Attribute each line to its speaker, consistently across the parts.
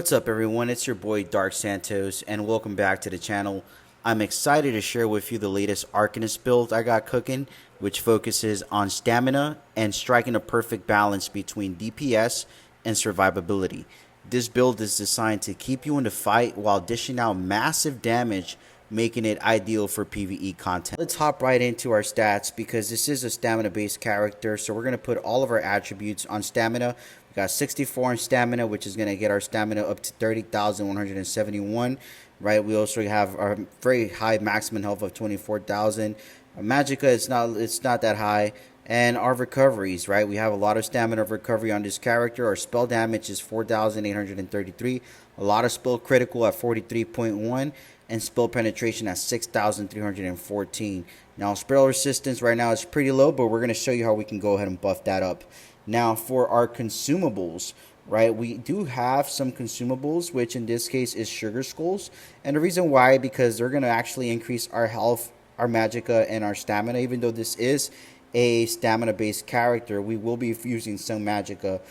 Speaker 1: What's up everyone, it's your boy Dark Santos and welcome back to the channel. I'm excited to share with you the latest Arcanist build I got cooking, which focuses on stamina and striking a perfect balance between DPS and survivability. This build is designed to keep you in the fight while dishing out massive damage, making it ideal for PvE content. Let's hop right into our stats because this is a stamina based character, so we're going to put all of our attributes on stamina. We got 64 in stamina, which is going to get our stamina up to 30,171, right? We also have our very high maximum health of 24,000. Magicka, it's not that high. And our recoveries, right? We have a lot of stamina recovery on this character. Our spell damage is 4,833. A lot of spell critical at 43.1. And spell penetration at 6,314. Now, spell resistance right now is pretty low, but we're going to show you how we can go ahead and buff that up. Now, for our consumables, right, we do have some consumables, which in this case is sugar skulls. And the reason why, because they're going to actually increase our health, our magicka, and our stamina. Even though this is a stamina based character, we will be using some magicka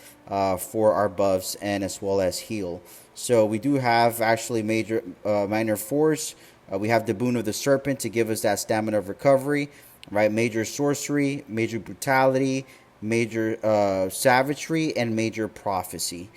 Speaker 1: for our buffs and as well as heal. So we do have actually minor force. We have the boon of the serpent to give us that stamina of recovery, right? Major sorcery, major brutality, major savagery, and major prophecy.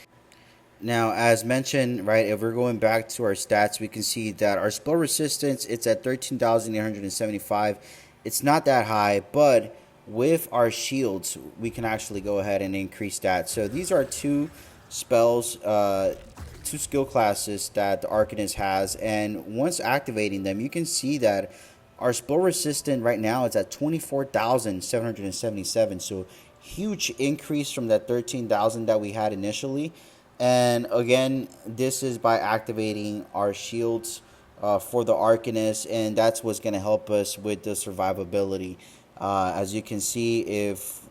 Speaker 1: Now, as mentioned, right, if we're going back to our stats, we can see that our spell resistance, it's at 13,875. It's not that high, but with our shields, we can actually go ahead and increase that. So these are two spells, two skill classes that the Arcanist has, and once activating them, you can see that our spell resistance right now is at 24,777. So huge increase from that 13,000 that we had initially. And again, this is by activating our shields for the Arcanist, and that's what's going to help us with the survivability. As you can see, if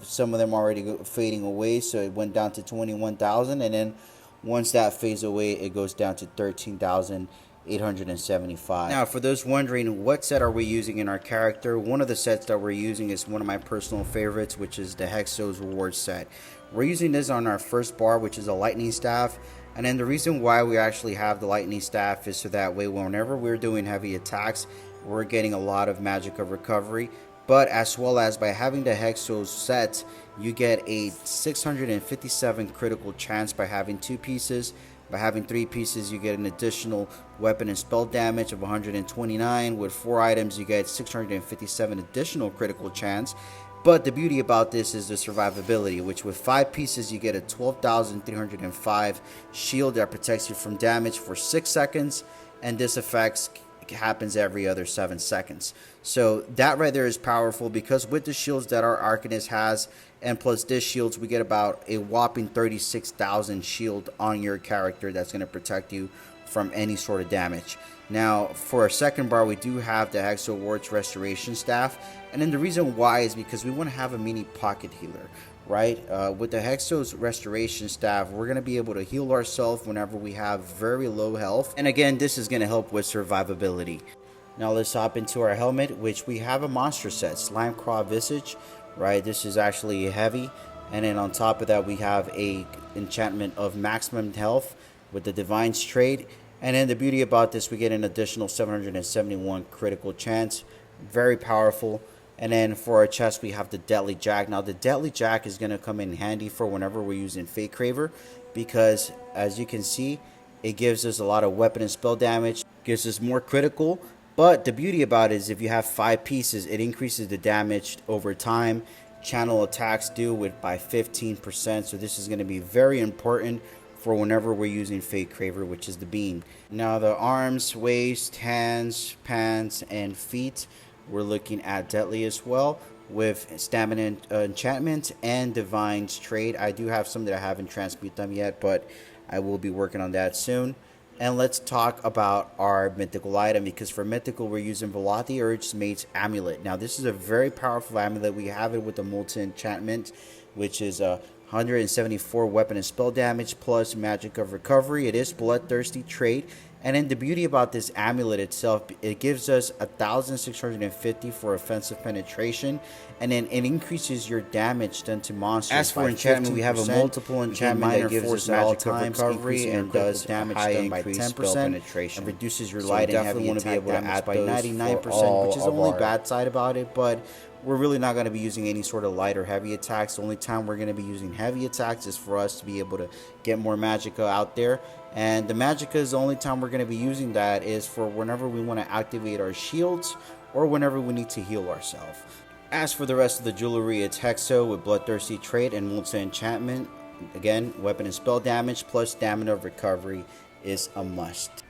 Speaker 1: some of them are already fading away, so it went down to 21,000, and then once that fades away, it goes down to 13,875. Now, for those wondering, what set are we using in our character? One of the sets that we're using is one of my personal favorites, which is the Hexos reward set. We're using this on our first bar, which is a lightning staff. And then the reason why we actually have the lightning staff is so that way whenever we're doing heavy attacks, we're getting a lot of magicka recovery. But as well as by having the Hexos set, you get a 657 critical chance by having 2 pieces. By having 3 pieces, you get an additional weapon and spell damage of 129. With 4 items, you get 657 additional critical chance. But the beauty about this is the survivability, which with 5 pieces, you get a 12,305 shield that protects you from damage for 6 seconds. And this effect happens every other 7 seconds. So that right there is powerful, because with the shields that our Arcanist has, and plus this shields, we get about a whopping 36,000 shield on your character that's going to protect you from any sort of damage. Now, for our second bar, we do have the Hexo Wards Restoration Staff, and then the reason why is because we want to have a mini pocket healer, right? With the Hexos Restoration Staff, we're going to be able to heal ourselves whenever we have very low health, and again, this is going to help with survivability. Now let's hop into our helmet, which we have a monster set, Slimecraw Visage, right? This is actually heavy, and then on top of that, we have a enchantment of maximum health with the Divine Trade. And then the beauty about this, we get an additional 771 critical chance. Very powerful. And then for our chest, we have the Deadly Jack. Now, the Deadly Jack is going to come in handy for whenever we're using Fate Craver, because as you can see, it gives us a lot of weapon and spell damage, gives us more critical. But the beauty about it is if you have 5 pieces, it increases the damage over time. Channel attacks do with by 15%. So this is going to be very important for whenever we're using Fate Craver, which is the beam. Now the arms, waist, hands, pants, and feet, we're looking at Deadly as well, with Stamina Enchantment and Divine Trade. I do have some that I haven't transmuted them yet, but I will be working on that soon. And let's talk about our mythical item, because for mythical, we're using Velothi Ur-Mage's Amulet. Now this is a very powerful amulet. We have it with the Molten Enchantment, which is 174 weapon and spell damage plus magic of recovery. It is bloodthirsty trait. And then the beauty about this amulet itself, it gives us 1,650 for offensive penetration, and then it increases your damage done to monsters. As for enchantment, we have a multiple enchantment that gives us magic of recovery and does damage done by 10% penetration, and reduces your light and heavy attack damage by 99%, which is the only bad side about it. But we're really not going to be using any sort of light or heavy attacks. The only time we're going to be using heavy attacks is for us to be able to get more magicka out there. And the magicka is the only time we're going to be using that is for whenever we want to activate our shields or whenever we need to heal ourselves. As for the rest of the jewelry, it's Hexo with bloodthirsty trait and multi-enchantment. Again, weapon and spell damage plus stamina of recovery is a must.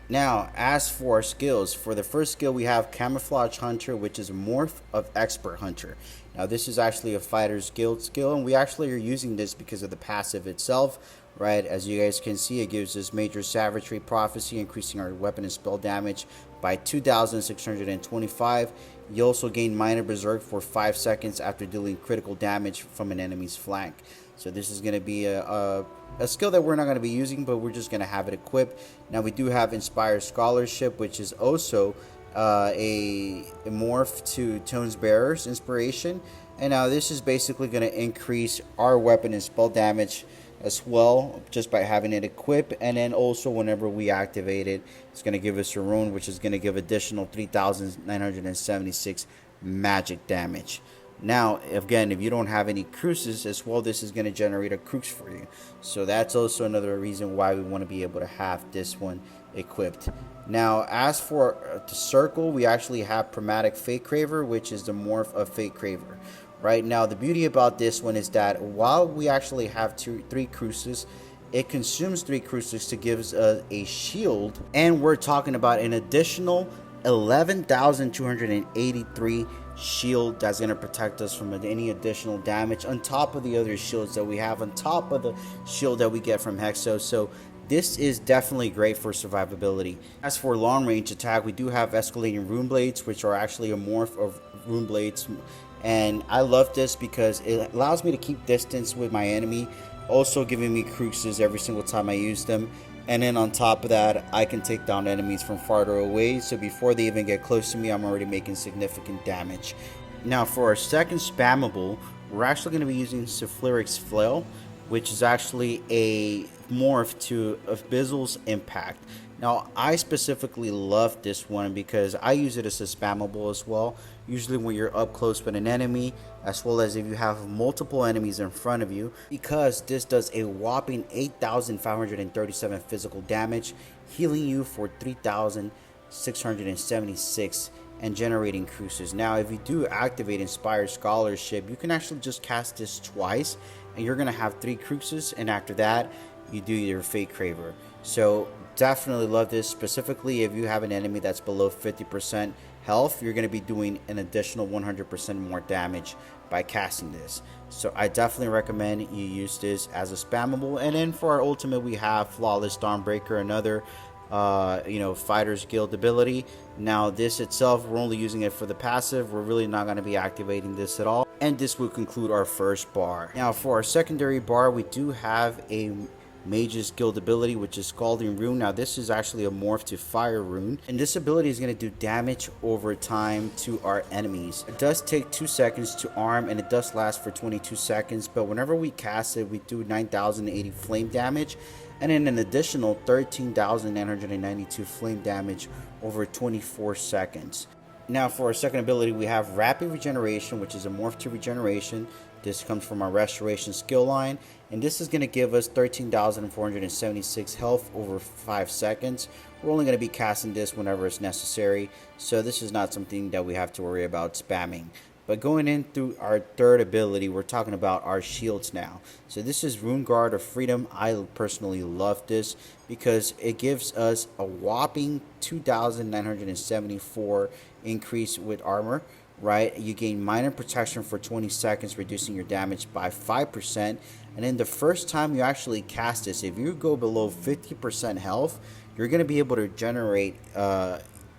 Speaker 1: Now, as for our skills, for the first skill we have Camouflage Hunter, which is a morph of Expert Hunter. Now, this is actually a fighter's guild skill, and we actually are using this because of the passive itself, right? As you guys can see, it gives us Major Savagery Prophecy, increasing our weapon and spell damage by 2,625. You also gain Minor Berserk for 5 seconds after dealing critical damage from an enemy's flank. So this is going to be a skill that we're not going to be using, but we're just going to have it equipped. Now, we do have Inspired Scholarship, which is also a morph to Tone's Bearer's Inspiration. And now this is basically going to increase our weapon and spell damage as well, just by having it equipped. And then also whenever we activate it, it's going to give us a rune, which is going to give additional 3,976 magic damage. Now, again, if you don't have any cruces as well, this is going to generate a crux for you. So that's also another reason why we want to be able to have this one equipped. Now, as for the circle, we actually have Prismatic Fate Craver, which is the morph of Fate Craver. Right now, the beauty about this one is that while we actually have 3 cruces, it consumes 3 cruces to give us a shield. And we're talking about an additional 11,283 shield that's going to protect us from any additional damage on top of the other shields that we have, on top of the shield that we get from Hexos. So this is definitely great for survivability. As for long range attack, we do have Escalating Rune Blades, which are actually a morph of Rune Blades, and I love this because it allows me to keep distance with my enemy, also giving me cruces every single time I use them. And then on top of that, I can take down enemies from farther away, so before they even get close to me, I'm already making significant damage. Now, for our second spammable, we're actually going to be using Sulfuric's Flail, which is actually a morph to Abyssal's Impact. Now, I specifically love this one because I use it as a spammable as well. Usually when you're up close with an enemy, as well as if you have multiple enemies in front of you, because this does a whopping 8,537 physical damage, healing you for 3,676 and generating cruces. Now, if you do activate Inspired Scholarship, you can actually just cast this twice, and you're going to have 3 cruces, and after that, you do your Fate Craver. So definitely love this, specifically if you have an enemy that's below 50% health, you're going to be doing an additional 100% more damage by casting this. So I definitely recommend you use this as a spammable. And then for our ultimate, we have Flawless Dawnbreaker, another Fighter's Guild ability. Now this itself, we're only using it for the passive. We're really not going to be activating this at all. And this will conclude our first bar. Now for our secondary bar, we do have a Mage's Guild ability, which is Scalding Rune. Now this is actually a morph to Fire Rune, and this ability is going to do damage over time to our enemies. It does take 2 seconds to arm, and it does last for 22 seconds, but whenever we cast it, we do 9,080 flame damage, and then an additional 13,992 flame damage over 24 seconds. Now for our second ability, we have Rapid Regeneration, which is a morph to Regeneration. This comes from our Restoration skill line, and this is going to give us 13,476 health over 5 seconds. We're only going to be casting this whenever it's necessary, so this is not something that we have to worry about spamming. But going into our third ability, we're talking about our shields now. So this is Rune Guard of Freedom. I personally love this because it gives us a whopping 2,974 increase with armor. Right, you gain minor protection for 20 seconds, reducing your damage by 5%. And then the first time you actually cast this, if you go below 50% health, you're going to be able to generate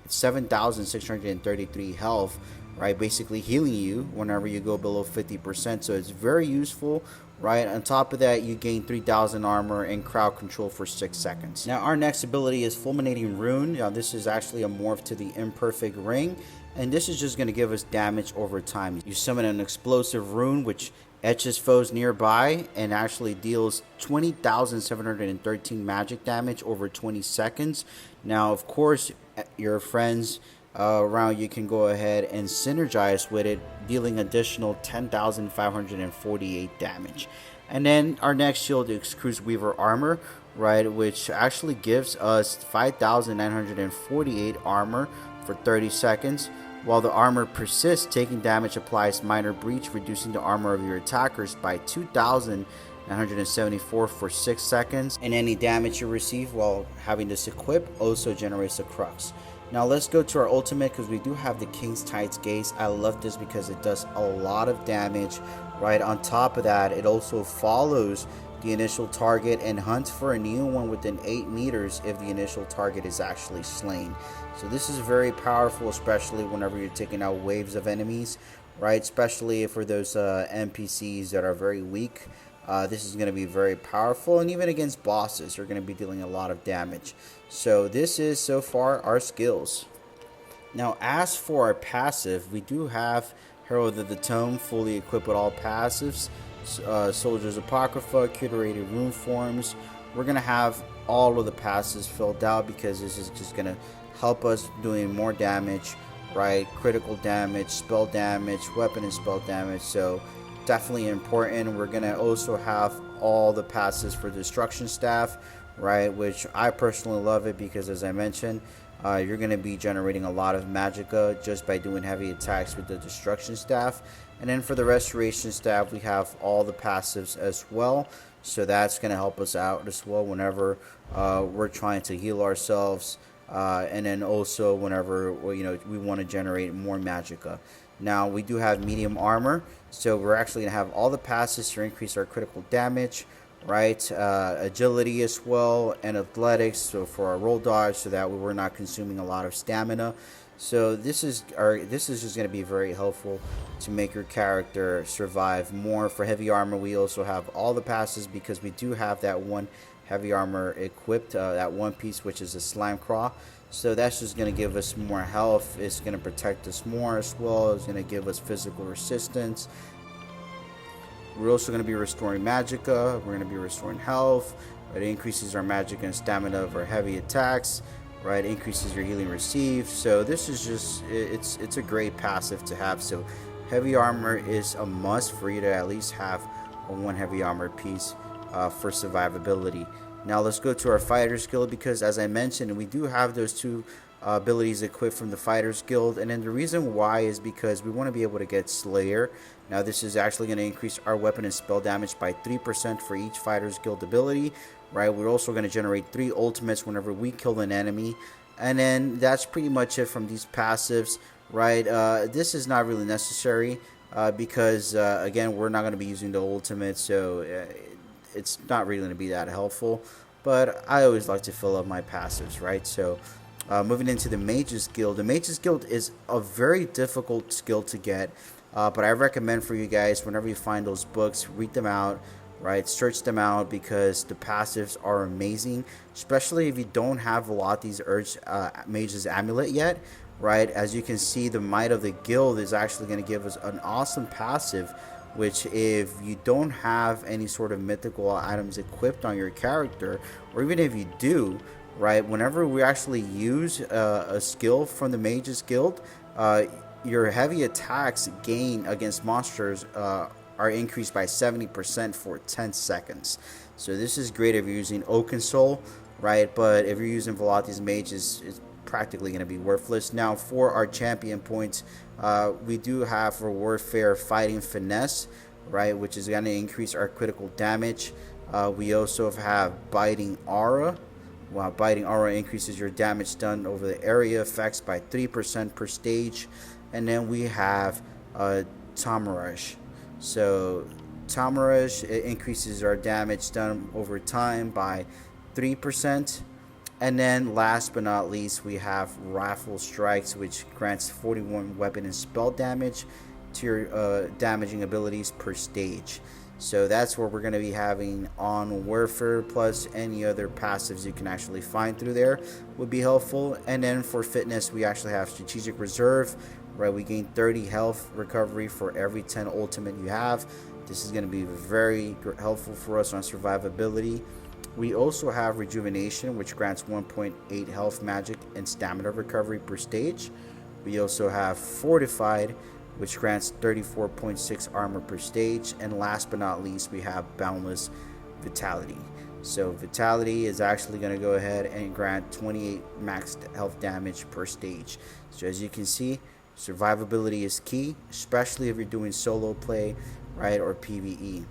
Speaker 1: 7,633 health right? Basically healing you whenever you go below 50%. So it's very useful, right? On top of that, you gain 3000 armor and crowd control for 6 seconds. Now our next ability is Fulminating Rune. Now this is actually a morph to the Imperfect Ring, and this is just going to give us damage over time. You summon an explosive rune which etches foes nearby and actually deals 20,713 magic damage over 20 seconds. Now of course your friends around you can go ahead and synergize with it, dealing additional 10,548 damage. And then our next shield is Cruise Weaver Armor, right, which actually gives us 5,948 armor for 30 seconds. While the armor persists, taking damage applies minor breach, reducing the armor of your attackers by 2,974 for 6 seconds. And any damage you receive while having this equipped also generates a crux. Now let's go to our ultimate, because we do have the King's Tides Gaze. I love this because it does a lot of damage, right? On top of that, it also follows the initial target and hunts for a new one within 8 meters if the initial target is actually slain. So this is very powerful, especially whenever you're taking out waves of enemies, right? Especially for those NPCs that are very weak. This is going to be very powerful, and even against bosses you're going to be dealing a lot of damage. So this is so far our skills. Now as for our passive, we do have Herald of the Tome fully equipped with all passives, Soldier's Apocrypha, Curated Rune Forms. We're going to have all of the passives filled out because this is just going to help us doing more damage, right? Critical damage, spell damage, weapon and spell damage. So definitely important. We're going to also have all the passives for Destruction Staff, right, which I personally love it because, as I mentioned, you're going to be generating a lot of magicka just by doing heavy attacks with the Destruction Staff. And then for the Restoration Staff, we have all the passives as well, so that's going to help us out as well whenever we're trying to heal ourselves, and then also whenever we want to generate more magicka. Now we do have medium armor, so we're actually going to have all the passives to increase our critical damage, right? Agility as well, and athletics, so for our roll dodge, so that we're not consuming a lot of stamina. So this is just going to be very helpful to make your character survive more. For heavy armor, we also have all the passes because we do have that one heavy armor equipped, that one piece, which is a Slimecraw. So that's just going to give us more health. It's going to protect us more as well. It's going to give us physical resistance. We're also going to be restoring magicka. We're going to be restoring health. It increases our magicka and stamina of our heavy attacks, right? Increases your healing received. So this is just, it's a great passive to have. So heavy armor is a must for you to at least have a one heavy armor piece for survivability. Now let's go to our Fighter's Guild, because as I mentioned, we do have those two abilities equipped from the Fighter's Guild. And then the reason why is because we want to be able to get Slayer. Now this is actually going to increase our weapon and spell damage by 3% for each Fighter's Guild ability, right? We're also going to generate 3 ultimates whenever we kill an enemy. And then that's pretty much it from these passives, right? This is not really necessary because again, we're not going to be using the ultimate, so it's not really going to be that helpful. But I always like to fill up my passives, right? So moving into the Mage's Guild. The Mage's Guild is a very difficult skill to get, but I recommend for you guys, whenever you find those books, read them out, right? Search them out, because the passives are amazing, especially if you don't have Velothi's Mage's Amulet yet, right? As you can see, the Might of the Guild is actually going to give us an awesome passive, which if you don't have any sort of mythical items equipped on your character, or even if you do, right, whenever we actually use a skill from the Mage's Guild, your heavy attacks gain against monsters are increased by 70% for 10 seconds. So this is great if you're using Oaken Soul, right? But if you're using Velothi's Mage, it's practically going to be worthless. Now for our champion points, we do have for Warfare Fighting Finesse, right, which is going to increase our critical damage. We also have Biting Aura. While Biting Aura increases your damage done over the area effects by 3% per stage. And then we have Tamarash. So Tamarash, it increases our damage done over time by 3%. And then last but not least, we have Rifle Strikes, which grants 41 weapon and spell damage to your damaging abilities per stage. So that's what we're going to be having on Warfare, plus any other passives you can actually find through there would be helpful. And then for fitness, we actually have Strategic Reserve, right? We gain 30 health recovery for every 10 ultimate you have. This is going to be very helpful for us on survivability. We also have Rejuvenation, which grants 1.8 health, magic, and stamina recovery per stage. We also have Fortified, which grants 34.6 armor per stage. And last but not least, we have Boundless Vitality. So Vitality is actually going to go ahead and grant 28 max health damage per stage. So as you can see, survivability is key, especially if you're doing solo play, right, or PvE.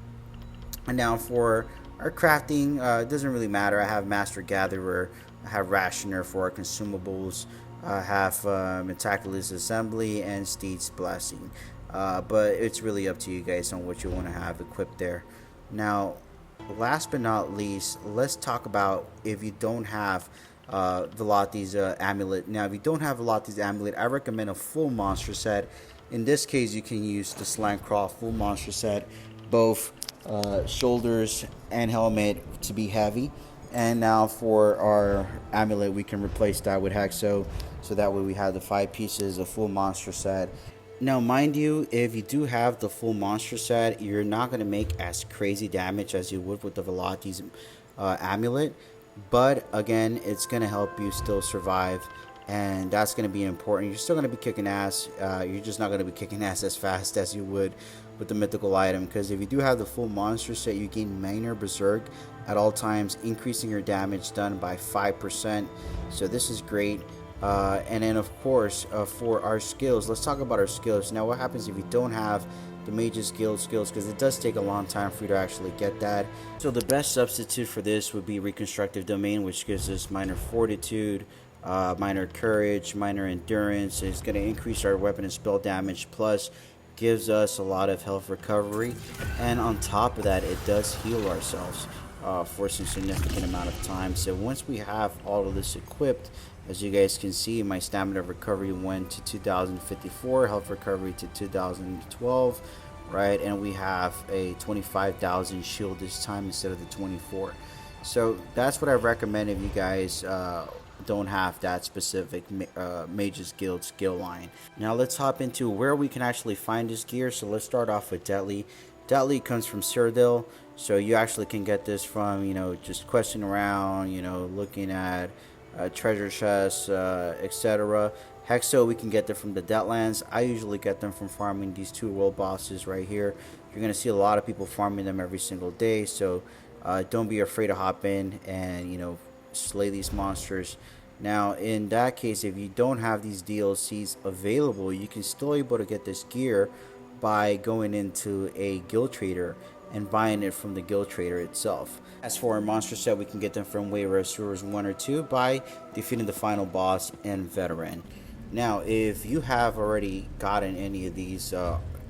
Speaker 1: And now for our crafting, it doesn't really matter. I have Master Gatherer, I have Rationer for our consumables, I have Meticulous Assembly and Steed's Blessing. But it's really up to you guys on what you want to have equipped there. Now, last but not least, let's talk about if you don't have Velothi's Amulet. Now, if you don't have Velothi's Amulet, I recommend a full monster set. In this case, you can use the Slimecraw full monster set, both shoulders and helmet to be heavy. And now for our amulet, we can replace that with Hexo, so that way we have the 5 pieces, a full monster set. Now mind you, if you do have the full monster set, you're not going to make as crazy damage as you would with the Velothi's amulet, but again, it's going to help you still survive, and that's going to be important. You're still going to be kicking ass, you're just not going to be kicking ass as fast as you would with the mythical item, because if you do have the full monster set, you gain minor berserk at all times, increasing your damage done by 5%. So this is great. And then of course, for our skills, let's talk about our skills. Now what happens if you don't have the Mage's Guild skills, because it does take a long time for you to actually get that. So the best substitute for this would be Reconstructive Domain, which gives us minor fortitude, minor courage, minor endurance. It's going to increase our weapon and spell damage, plus gives us a lot of health recovery, and on top of that, it does heal ourselves for some significant amount of time. So once we have all of this equipped, as you guys can see, my stamina recovery went to 2054, health recovery to 2012, right? And we have a 25,000 shield this time instead of the 24. So that's what I recommend if you guys don't have that specific Mage's Guild skill line. Now let's hop into where we can actually find this gear. So let's start off with Deadly. Deadly comes from Cyrodiil, so you actually can get this from, you know, just questing around, you know, looking at treasure chests, etc. Hexo, we can get them from the Deadlands. I usually get them from farming these 2 world bosses right here. You're gonna see a lot of people farming them every single day, so don't be afraid to hop in and, you know, slay these monsters. Now in that case, if you don't have these DLCs available, you can still able to get this gear by going into a guild trader and buying it from the guild trader itself. As for our monster set, we can get them from Wayward Sewers 1 or 2 by defeating the final boss and veteran. Now if you have already gotten any of these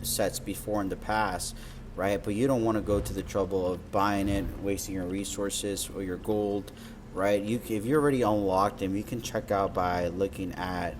Speaker 1: sets before in the past, right, but you don't want to go to the trouble of buying it, wasting your resources or your gold, right, if you're already unlocked them, you can check out by looking at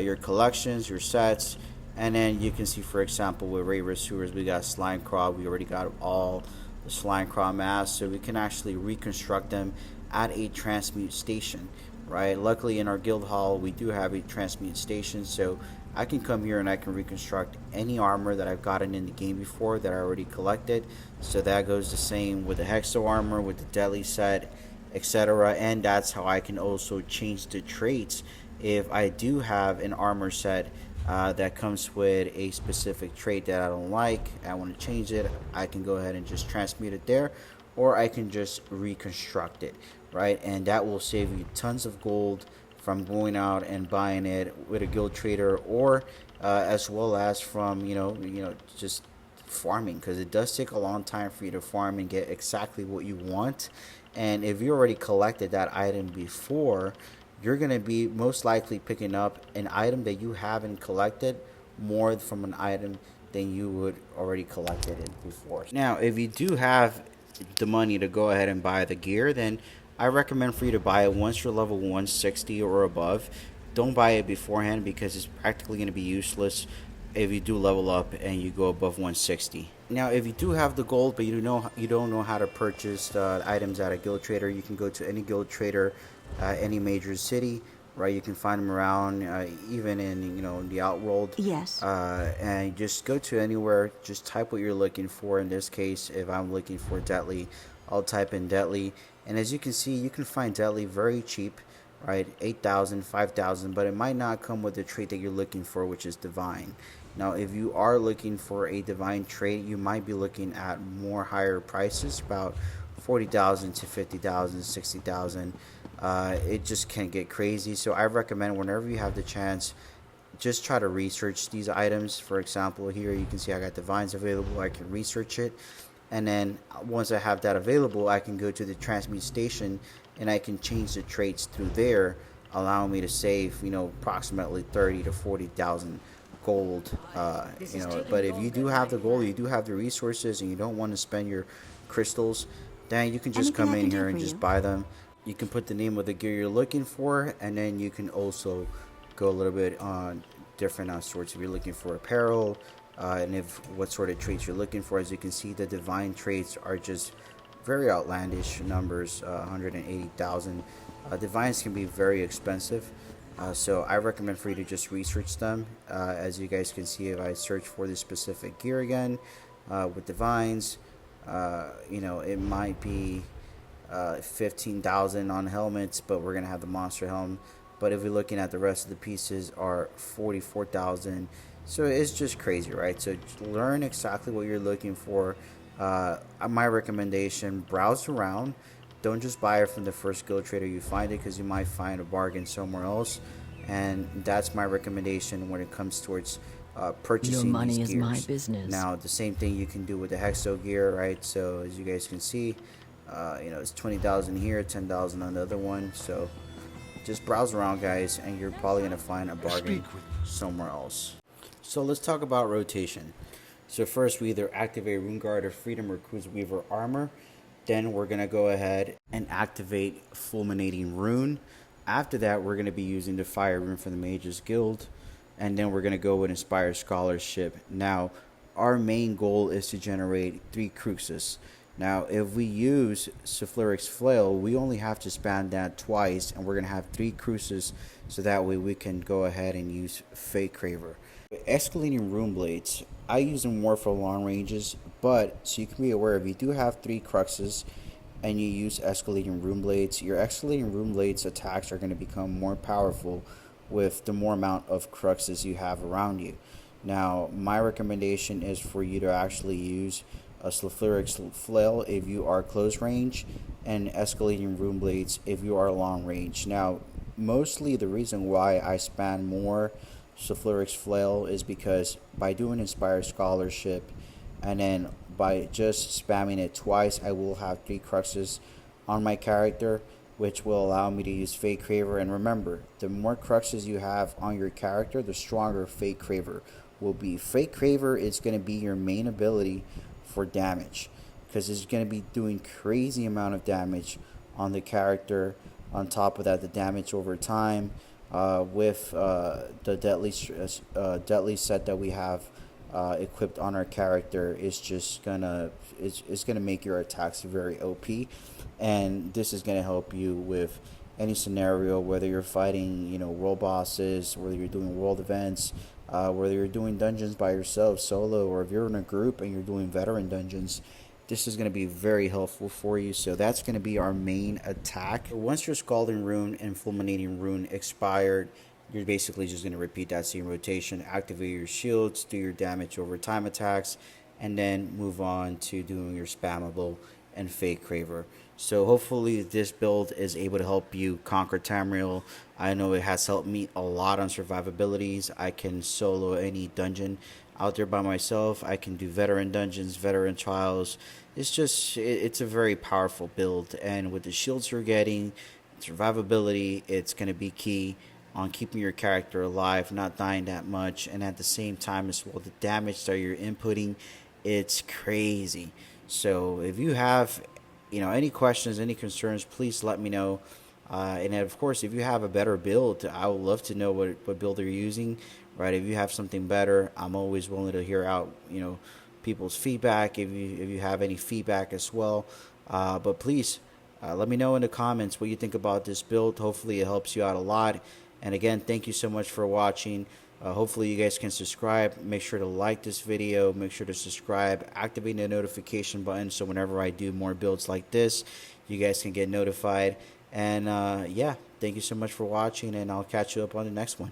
Speaker 1: your collections, your sets, and then you can see, for example, with Wayward Sewers, we got Slimecraw. We already got all the Slimecraw masks, so we can actually reconstruct them at a transmute station, right? Luckily in our guild hall, we do have a transmute station, so I can come here and I can reconstruct any armor that I've gotten in the game before that I already collected. So that goes the same with the Hexo armor, with the Deadly set, etc. And that's how I can also change the traits if I do have an armor set that comes with a specific trait that I don't like, I want to change it, I can go ahead and just transmute it there, or I can just reconstruct it, right? And that will save you tons of gold from going out and buying it with a guild trader, or as well as from you know just farming, because it does take a long time for you to farm and get exactly what you want. And if you already collected that item before, you're going to be most likely picking up an item that you haven't collected more from an item than you would already collected it before. Now, if you do have the money to go ahead and buy the gear, then I recommend for you to buy it once you're level 160 or above. Don't buy it beforehand because it's practically going to be useless if you do level up and you go above 160. Now, if you do have the gold, but you don't know how to purchase items at a guild trader, you can go to any guild trader, any major city, right? You can find them around, even in the outworld.
Speaker 2: Yes.
Speaker 1: And just go to anywhere. Just type what you're looking for. In this case, if I'm looking for deadly, I'll type in deadly, and as you can see, you can find deadly very cheap, right? 8,000, 5,000, but it might not come with the trait that you're looking for, which is divine. Now, if you are looking for a divine trait, you might be looking at more higher prices, about 40,000 to 50,000, 60,000. It just can get crazy. So I recommend whenever you have the chance, just try to research these items. For example, here you can see I got divines available. I can research it, and then once I have that available, I can go to the transmute station and I can change the traits through there, allowing me to save approximately 30 to 40,000 gold. But if you do have the gold, you do have the resources, and you don't want to spend your crystals, then you can just come in here and just buy them. You can put the name of the gear you're looking for, and then you can also go a little bit on different sorts. If you're looking for apparel, and if what sort of traits you're looking for. As you can see, the divine traits are just very outlandish numbers, 180,000. Divines can be very expensive, so I recommend for you to just research them. As you guys can see, if I search for this specific gear again, with divines, it might be 15,000 on helmets, but we're gonna have the monster helm. But if we're looking at the rest of the pieces, are 44,000. So it's just crazy, right? So learn exactly what you're looking for. My recommendation: browse around. Don't just buy it from the first guild trader you find it, because you might find a bargain somewhere else. And that's my recommendation when it comes towards purchasing. Your money is my business. Now, the same thing you can do with the Hexo gear, right? So as you guys can see, it's 20,000 here, 10,000 on the other one. So just browse around, guys, and you're probably gonna find a bargain somewhere else. So let's talk about rotation. So first, we either activate Rune Guard or Freedom or Cruise Weaver armor. Then we're gonna go ahead and activate Fulminating Rune. After that, we're gonna be using the Fire Rune for the Mages Guild, and then we're gonna go with Inspire Scholarship. Now, our main goal is to generate 3 Cruxes. Now, if we use Sulfuric's Flail, we only have to spam that twice, and we're gonna have 3 Cruxes, so that way we can go ahead and use Fate Craver. Escalating Rune Blades, I use them more for long ranges, but so you can be aware, if you do have 3 Cruxes and you use Escalating Rune Blades, your Escalating Rune Blades attacks are going to become more powerful with the more amount of Cruxes you have around you. Now, my recommendation is for you to actually use a Sulfuric's Flail if you are close range, and Escalating Rune Blades if you are long range. Now, mostly the reason why I spam more Sulfuric's Flail is because by doing Inspire Scholarship, and then by just spamming it twice, I will have 3 Cruxes on my character, which will allow me to use Fate Craver. And remember, the more Cruxes you have on your character, the stronger Fate Craver will be. Fate Craver is going to be your main ability for damage, because it's going to be doing crazy amount of damage on the character. On top of that, the damage over time, with the deadly set that we have equipped on our character, is just gonna make your attacks very OP, and this is gonna help you with any scenario, whether you're fighting world bosses, whether you're doing world events, whether you're doing dungeons by yourself solo, or if you're in a group and you're doing veteran dungeons. This is going to be very helpful for you. So that's going to be our main attack. Once your Scalding Rune and Fulminating Rune expired, you're basically just going to repeat that same rotation. Activate your shields, do your damage over time attacks, and then move on to doing your spammable and Fate Craver. So hopefully this build is able to help you conquer Tamriel. I know it has helped me a lot on survivabilities. I can solo any dungeon out there by myself. I can do veteran dungeons, veteran trials. It's a very powerful build, and with the shields you're getting, survivability, it's going to be key on keeping your character alive, not dying that much, and at the same time as well, the damage that you're inputting, it's crazy. So if you have any questions, any concerns, please let me know. And of course, if you have a better build, I would love to know what build you're using, right? If you have something better, I'm always willing to hear out, people's feedback. If you have any feedback as well, but please let me know in the comments what you think about this build. Hopefully, it helps you out a lot. And again, thank you so much for watching. Hopefully, you guys can subscribe. Make sure to like this video. Make sure to subscribe. Activate the notification button so whenever I do more builds like this, you guys can get notified. And yeah, thank you so much for watching, and I'll catch you up on the next one.